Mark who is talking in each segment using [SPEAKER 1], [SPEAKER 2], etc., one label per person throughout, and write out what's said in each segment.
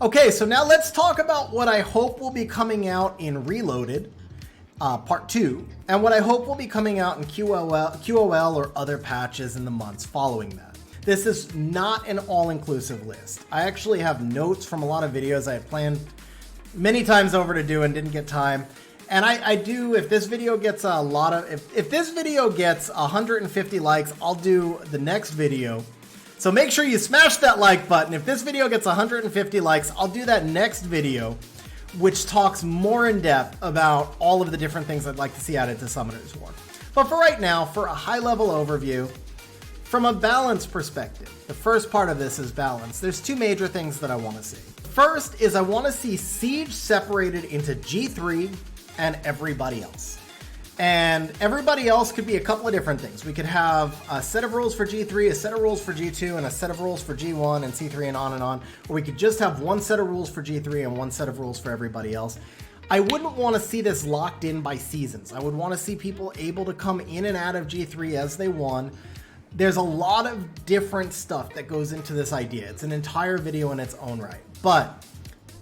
[SPEAKER 1] Okay, so now let's talk about what I hope will be coming out in Reloaded, Part 2, and what I hope will be coming out in QOL or other patches in the months following that. This is not an all-inclusive list. I actually have notes from a lot of videos I had planned many times over to do and didn't get time. And I do, if this video gets a lot of, if this video gets 150 likes, I'll do the next video. So make sure you smash that like button. If this video gets 150 likes, I'll do that next video, which talks more in depth about all of the different things I'd like to see added to Summoner's War. But for right now, for a high level overview, from a balance perspective, the first part of this is balance. There's two major things that I want to see. First is I want to see Siege separated into G3 and everybody else. And everybody else could be a couple of different things. We could have a set of rules for G3, a set of rules for G2, and a set of rules for G1 and C3 and on. Or we could just have one set of rules for G3 and one set of rules for everybody else. I wouldn't want to see this locked in by seasons. I would want to see people able to come in and out of G3 as they want. There's a lot of different stuff that goes into this idea. It's an entire video in its own right. But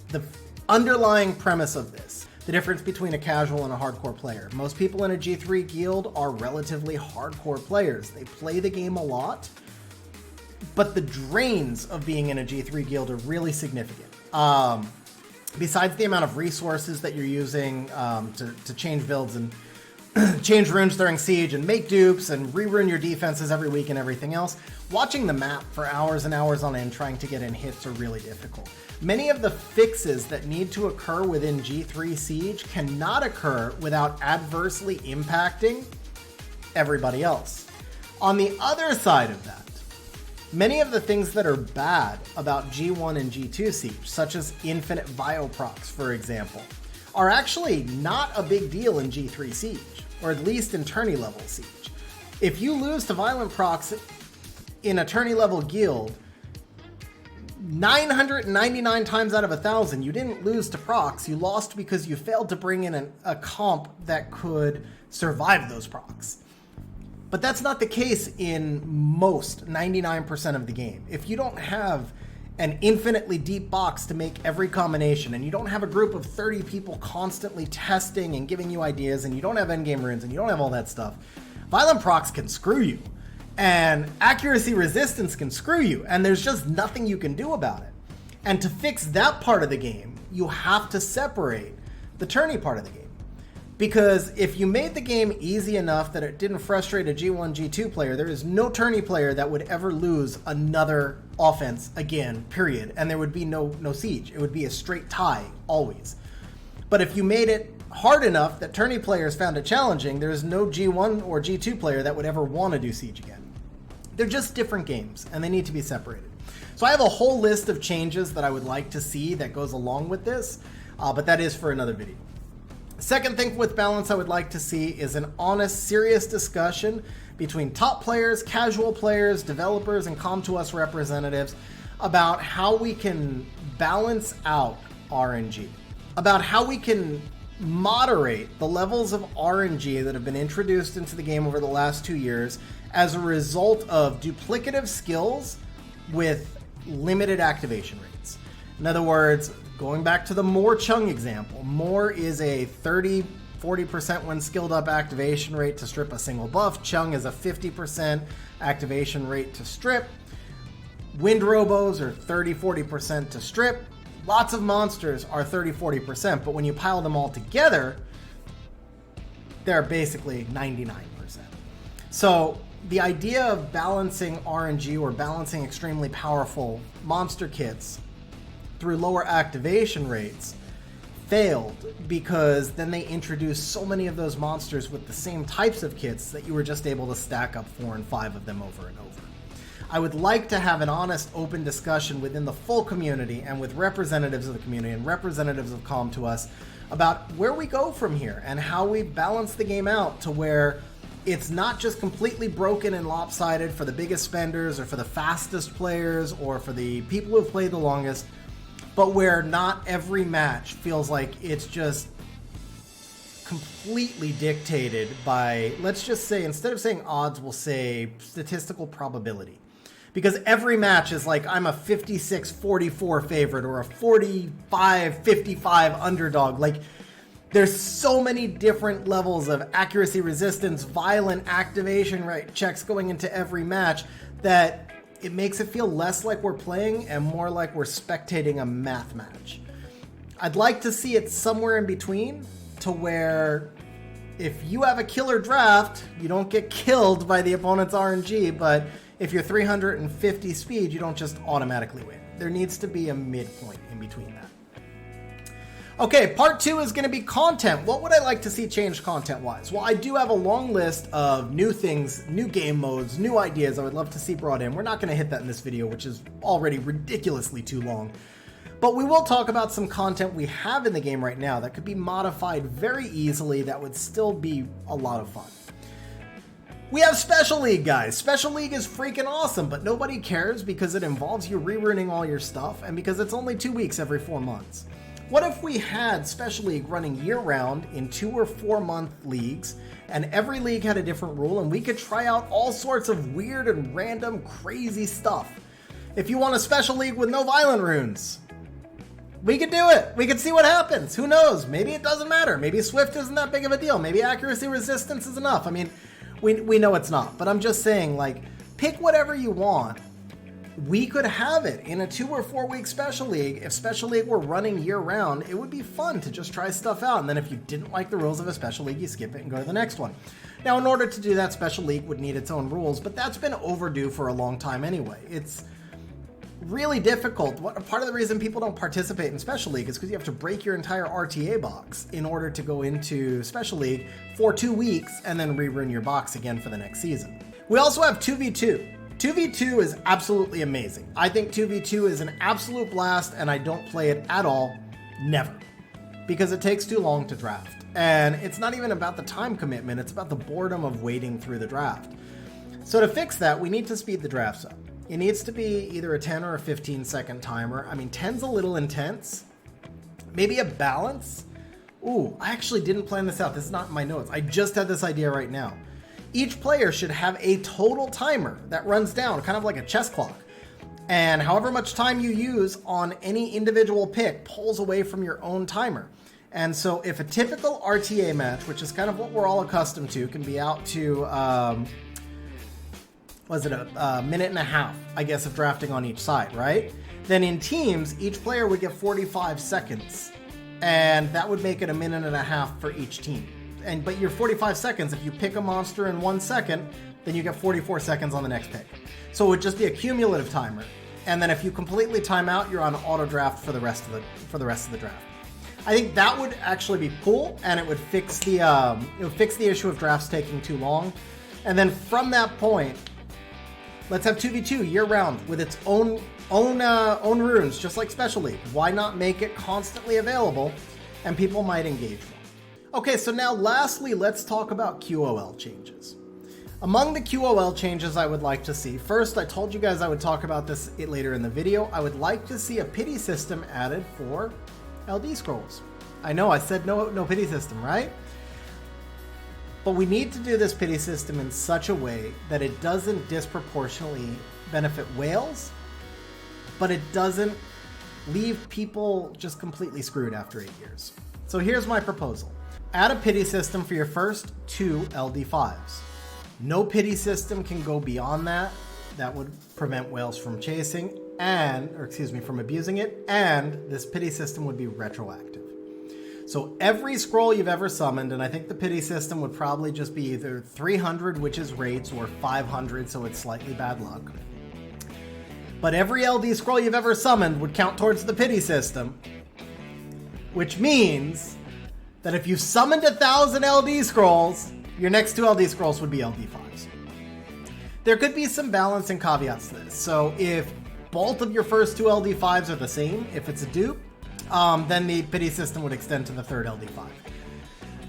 [SPEAKER 1] the underlying premise of this, the difference between a casual and a hardcore player. Most people in a G3 guild are relatively hardcore players. They play the game a lot, but the drains of being in a G3 guild are really significant. Besides the amount of resources that you're using to change builds and change runes during Siege and make dupes and rerun your defenses every week and everything else, watching the map for hours and hours on end trying to get in hits are really difficult. Many of the fixes that need to occur within G3 Siege cannot occur without adversely impacting everybody else. On the other side of that, many of the things that are bad about G1 and G2 Siege, such as infinite Bioprocs, for example, are actually not a big deal in G3 Siege, or at least in tourney level Siege. If you lose to violent procs in a tourney level guild, 999 times out of 1,000, you didn't lose to procs, you lost because you failed to bring in a comp that could survive those procs. But that's not the case in most, 99% of the game. If you don't have an infinitely deep box to make every combination, and you don't have a group of 30 people constantly testing and giving you ideas, and you don't have endgame runes, and you don't have all that stuff, violent procs can screw you. And accuracy resistance can screw you, and there's just nothing you can do about it. And to fix that part of the game, you have to separate the tourney part of the game. Because if you made the game easy enough that it didn't frustrate a G1, G2 player, there is no tourney player that would ever lose another offense again, period. And there would be no Siege. It would be a straight tie, always. But if you made it hard enough that tourney players found it challenging, there is no G1 or G2 player that would ever want to do Siege again. They're just different games, and they need to be separated. So I have a whole list of changes that I would like to see that goes along with this, but that is for another video. Second thing with balance I would like to see is an honest, serious discussion between top players, casual players, developers, and Com2Us representatives about how we can balance out RNG, about how we can moderate the levels of RNG that have been introduced into the game over the last 2 years as a result of duplicative skills with limited activation rates. In other words, going back to the Moore Chung example, Moore is a 30-40% when skilled up activation rate to strip a single buff. Chung is a 50% activation rate to strip. Wind Robos are 30-40% to strip. Lots of monsters are 30-40%, but when you pile them all together, they're basically 99%. So the idea of balancing RNG or balancing extremely powerful monster kits through lower activation rates failed because then they introduced so many of those monsters with the same types of kits that you were just able to stack up 4 and 5 of them over and over. I would like to have an honest, open discussion within the full community and with representatives of the community and representatives of Com2Us about where we go from here and how we balance the game out to where it's not just completely broken and lopsided for the biggest spenders or for the fastest players or for the people who have played the longest, but where not every match feels like it's just completely dictated by, let's just say, instead of saying odds, we'll say statistical probability. Because every match is like, I'm a 56-44 favorite or a 45-55 underdog. Like, there's so many different levels of accuracy, resistance, violent activation rate checks going into every match that it makes it feel less like we're playing and more like we're spectating a math match. I'd like to see it somewhere in between, to where if you have a killer draft, you don't get killed by the opponent's RNG, but if you're 350 speed, you don't just automatically win. There needs to be a midpoint in between that. Okay, part 2 is going to be content. What would I like to see changed content-wise? Well, I do have a long list of new things, new game modes, new ideas I would love to see brought in. We're not going to hit that in this video, which is already ridiculously too long. But we will talk about some content we have in the game right now that could be modified very easily that would still be a lot of fun. We have Special League, guys. Special League is freaking awesome, but nobody cares because it involves you rerunning all your stuff and because it's only 2 weeks every 4 months. What if we had Special League running year-round in 2 or 4 month leagues, and every league had a different rule, and we could try out all sorts of weird and random crazy stuff? If you want a Special League with no violent runes, we could do it. We could see what happens. Who knows? Maybe it doesn't matter. Maybe Swift isn't that big of a deal. Maybe accuracy resistance is enough. I mean, we know it's not, but I'm just saying, like, pick whatever you want. We could have it in a 2 or 4 week Special League. If Special League were running year round, it would be fun to just try stuff out. And then if you didn't like the rules of a Special League, you skip it and go to the next one. Now, in order to do that, Special League would need its own rules, but that's been overdue for a long time anyway. It's really difficult. Part of the reason people don't participate in Special League is because you have to break your entire RTA box in order to go into Special League for 2 weeks and then rerun your box again for the next season. We also have 2v2. 2v2 is absolutely amazing. I think 2v2 is an absolute blast, and I don't play it at all. Never. Because it takes too long to draft. And it's not even about the time commitment, it's about the boredom of waiting through the draft. So to fix that, we need to speed the drafts up. It needs to be either a 10 or a 15-second timer. I mean, 10's a little intense. Maybe a balance. Ooh, I actually didn't plan this out. This is not in my notes. I just had this idea right now. Each player should have a total timer that runs down, kind of like a chess clock. And however much time you use on any individual pick pulls away from your own timer. And so if a typical RTA match, which is kind of what we're all accustomed to, can be out to, a minute and a half, I guess, of drafting on each side, right? Then in teams, each player would get 45 seconds. And that would make it a minute and a half for each team. But your 45 seconds, if you pick a monster in 1 second, then you get 44 seconds on the next pick. So it would just be a cumulative timer. And then if you completely time out, you're on auto draft for the rest of the draft. I think that would actually be cool, and it would fix the issue of drafts taking too long. And then from that point, let's have 2v2 year round with its own runes, just like Special League. Why not make it constantly available, and people might engage more. Okay, so now lastly, let's talk about QOL changes. Among the QOL changes I would like to see, first, I told you guys I would talk about this later in the video. I would like to see a pity system added for LD scrolls. I know I said no pity system, right? But we need to do this pity system in such a way that it doesn't disproportionately benefit whales, but it doesn't leave people just completely screwed after 8 years. So here's my proposal. Add a pity system for your first 2 LD5s. No pity system can go beyond that. That would prevent whales from chasing from abusing it, and this pity system would be retroactive. So every scroll you've ever summoned, and I think the pity system would probably just be either 300, which is rates, or 500, so it's slightly bad luck. But every LD scroll you've ever summoned would count towards the pity system, which means that if you summoned 1,000 LD scrolls, your next 2 LD scrolls would be LD5s. There could be some balance and caveats to this. So if both of your first 2 LD5s are the same, if it's a dupe, then the pity system would extend to the third LD5.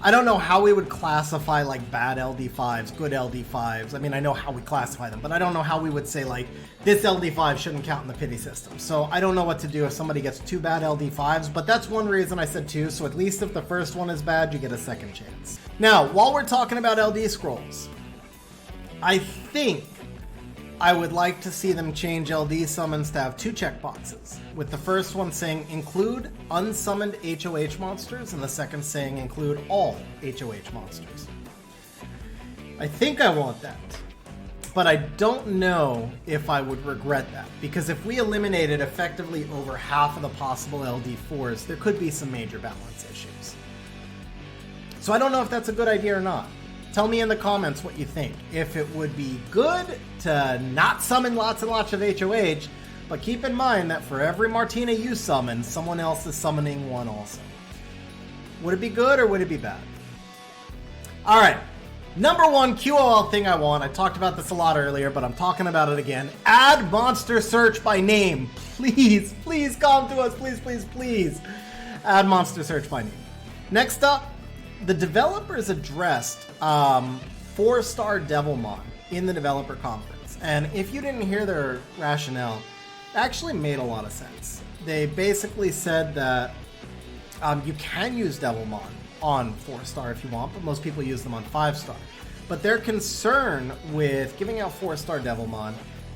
[SPEAKER 1] I don't know how we would classify like bad LD5s, good LD5s. I mean, I know how we classify them, but I don't know how we would say like this LD5 shouldn't count in the pity system. So I don't know what to do if somebody gets 2 bad LD5s, but that's one reason I said 2. So at least if the first one is bad, you get a second chance. Now, while we're talking about LD scrolls, I think I would like to see them change LD summons to have 2 checkboxes, with the first one saying include unsummoned HOH monsters and the second saying include all HOH monsters. I think I want that, but I don't know if I would regret that, because if we eliminated effectively over half of the possible LD4s, there could be some major balance issues. So I don't know if that's a good idea or not. Tell me in the comments what you think. If it would be good to not summon lots and lots of HOH, but keep in mind that for every Martina you summon, someone else is summoning one also. Would it be good or would it be bad? All right. Number 1 QOL thing I want. I talked about this a lot earlier, but I'm talking about it again. Add monster search by name. Please, please come to us. Please, please, please. Add monster search by name. Next up, the developers addressed 4-star Devilmon in the developer conference. And if you didn't hear their rationale, it actually made a lot of sense. They basically said that you can use Devilmon on 4-star if you want, but most people use them on 5-star. But their concern with giving out 4-star Devilmon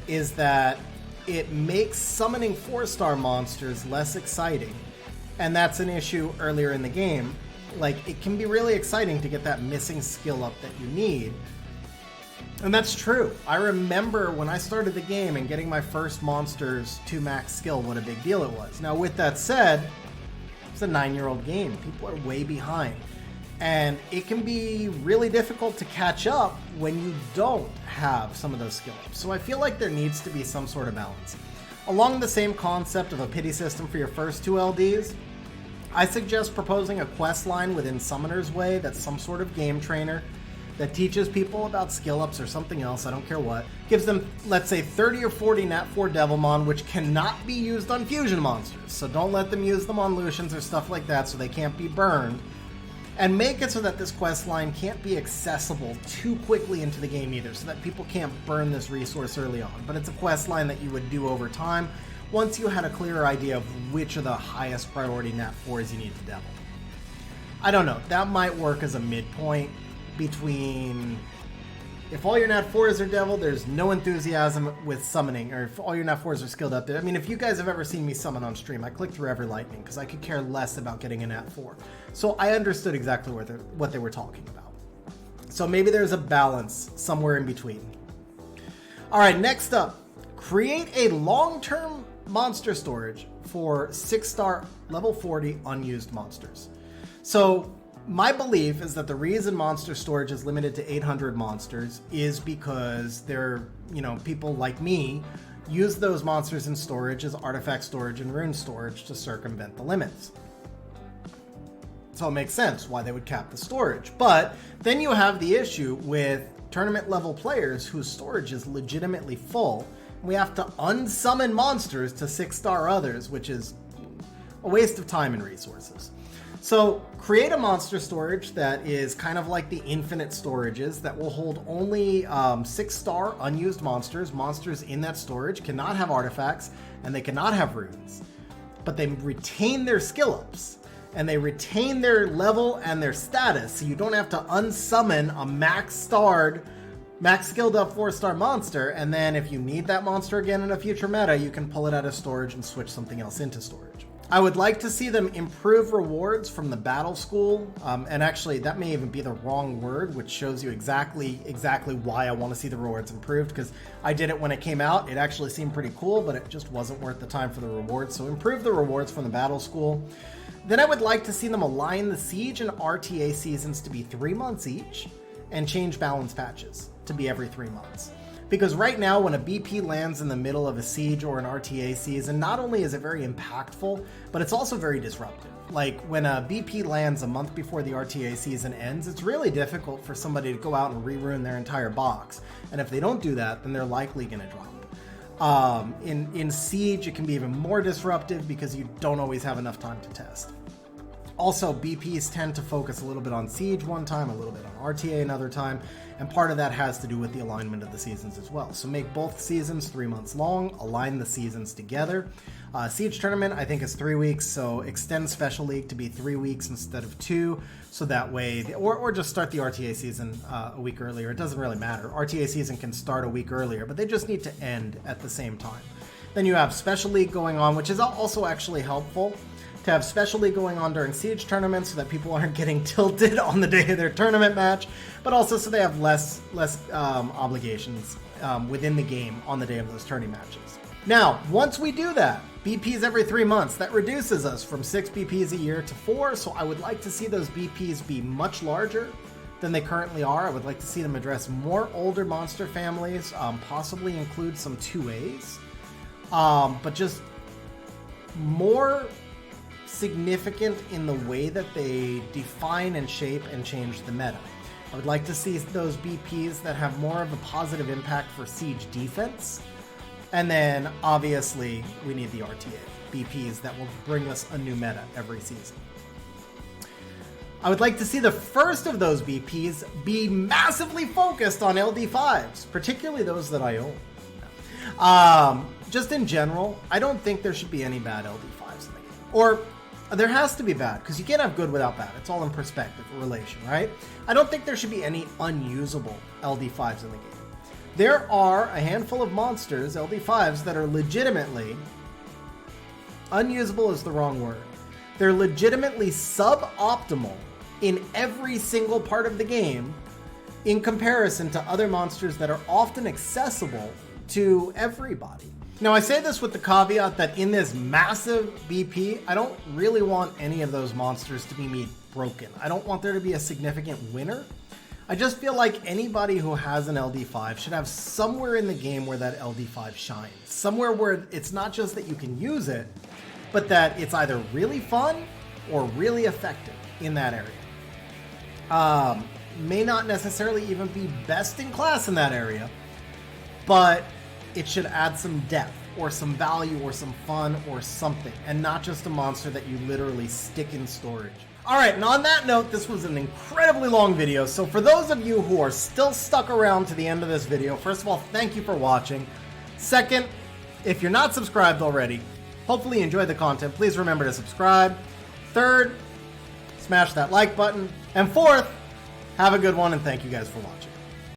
[SPEAKER 1] is that it makes summoning 4-star monsters less exciting. And that's an issue earlier in the game. Like, it can be really exciting to get that missing skill up that you need. And that's true. I remember when I started the game and getting my first monsters to max skill, what a big deal it was. Now, with that said, it's a 9-year-old game. People are way behind. And it can be really difficult to catch up when you don't have some of those skill ups. So I feel like there needs to be some sort of balance. Along the same concept of a pity system for your first 2 LDs, I suggest proposing a quest line within Summoner's Way that's some sort of game trainer that teaches people about skill ups or something else, I don't care what. Gives them, let's say, 30 or 40 Nat 4 Devilmon, which cannot be used on fusion monsters. So don't let them use them on Lucians or stuff like that so they can't be burned. And make it so that this quest line can't be accessible too quickly into the game either, so that people can't burn this resource early on. But it's a quest line that you would do over time, once you had a clearer idea of which are the highest priority Nat 4s you need to devil. I don't know, that might work as a midpoint between if all your Nat 4s are devil, there's no enthusiasm with summoning, or if all your Nat 4s are skilled up there. I mean, if you guys have ever seen me summon on stream, I click through every lightning because I could care less about getting a Nat 4. So I understood exactly what they were talking about. So maybe there's a balance somewhere in between. All right, next up, create a long-term monster storage for 6-star level 40 unused monsters. So my belief is that the reason monster storage is limited to 800 monsters is because they're, people like me use those monsters in storage as artifact storage and rune storage to circumvent the limits. So it makes sense why they would cap the storage. But then you have the issue with tournament level players whose storage is legitimately full. We have to unsummon monsters to 6-star others, which is a waste of time and resources. So create a monster storage that is kind of like the infinite storages that will hold only 6-star unused monsters. Monsters in that storage cannot have artifacts and they cannot have runes, but they retain their skill ups and they retain their level and their status. So you don't have to unsummon a max skilled up 4-star monster, and then if you need that monster again in a future meta, you can pull it out of storage and switch something else into storage. I would like to see them improve rewards from the battle school, and actually that may even be the wrong word, which shows you exactly why I want to see the rewards improved, because I did it when it came out. It actually seemed pretty cool, but it just wasn't worth the time for the rewards. So improve the rewards from the battle school. Then I would like to see them align the Siege and RTA seasons to be 3 months each, and change balance patches to be every 3 months. Because right now, when a BP lands in the middle of a Siege or an RTA season, not only is it very impactful, but it's also very disruptive. Like, when a BP lands a month before the RTA season ends, it's really difficult for somebody to go out and re-rune their entire box. And if they don't do that, then they're likely going to drop. In Siege, it can be even more disruptive because you don't always have enough time to test. Also, BPs tend to focus a little bit on Siege one time, a little bit on RTA another time, and part of that has to do with the alignment of the seasons as well. So make both seasons 3 months long, align the seasons together. Siege tournament, I think, is 3 weeks, so extend Special League to be 3 weeks instead of 2, so that way, or just start the RTA season a week earlier. It doesn't really matter. RTA season can start a week earlier, but they just need to end at the same time. Then you have Special League going on, which is also actually helpful to have Special League going on during Siege tournaments so that people aren't getting tilted on the day of their tournament match, but also so they have less obligations within the game on the day of those tourney matches. Now, once we do that, BPs every 3 months, that reduces us from 6 BPs a year to 4, so I would like to see those BPs be much larger than they currently are. I would like to see them address more older monster families, possibly include some 2As, but just more significant in the way that they define and shape and change the meta. I would like to see those BPs that have more of a positive impact for Siege defense. And then, obviously, we need the RTA BPs that will bring us a new meta every season. I would like to see the first of those BPs be massively focused on LD5s, particularly those that I own. Just in general, I don't think there should be any bad LD5s in the game. Or there has to be bad, because you can't have good without bad. It's all in perspective, relation, right? I don't think there should be any unusable LD5s in the game. There are a handful of monsters, LD5s, that are legitimately, unusable is the wrong word, they're legitimately suboptimal in every single part of the game in comparison to other monsters that are often accessible to everybody. Now, I say this with the caveat that in this massive BP, I don't really want any of those monsters to be made broken. I don't want there to be a significant winner. I just feel like anybody who has an LD5 should have somewhere in the game where that LD5 shines. Somewhere where it's not just that you can use it, but that it's either really fun or really effective in that area. May not necessarily even be best in class in that area, but it should add some depth or some value or some fun or something, and not just a monster that you literally stick in storage. All right, and on that note, this was an incredibly long video, so for those of you who are still stuck around to the end of this video, first of all, thank you for watching. Second, if you're not subscribed already, hopefully you enjoyed the content. Please remember to subscribe. Third, smash that like button. And fourth, have a good one, and thank you guys for watching.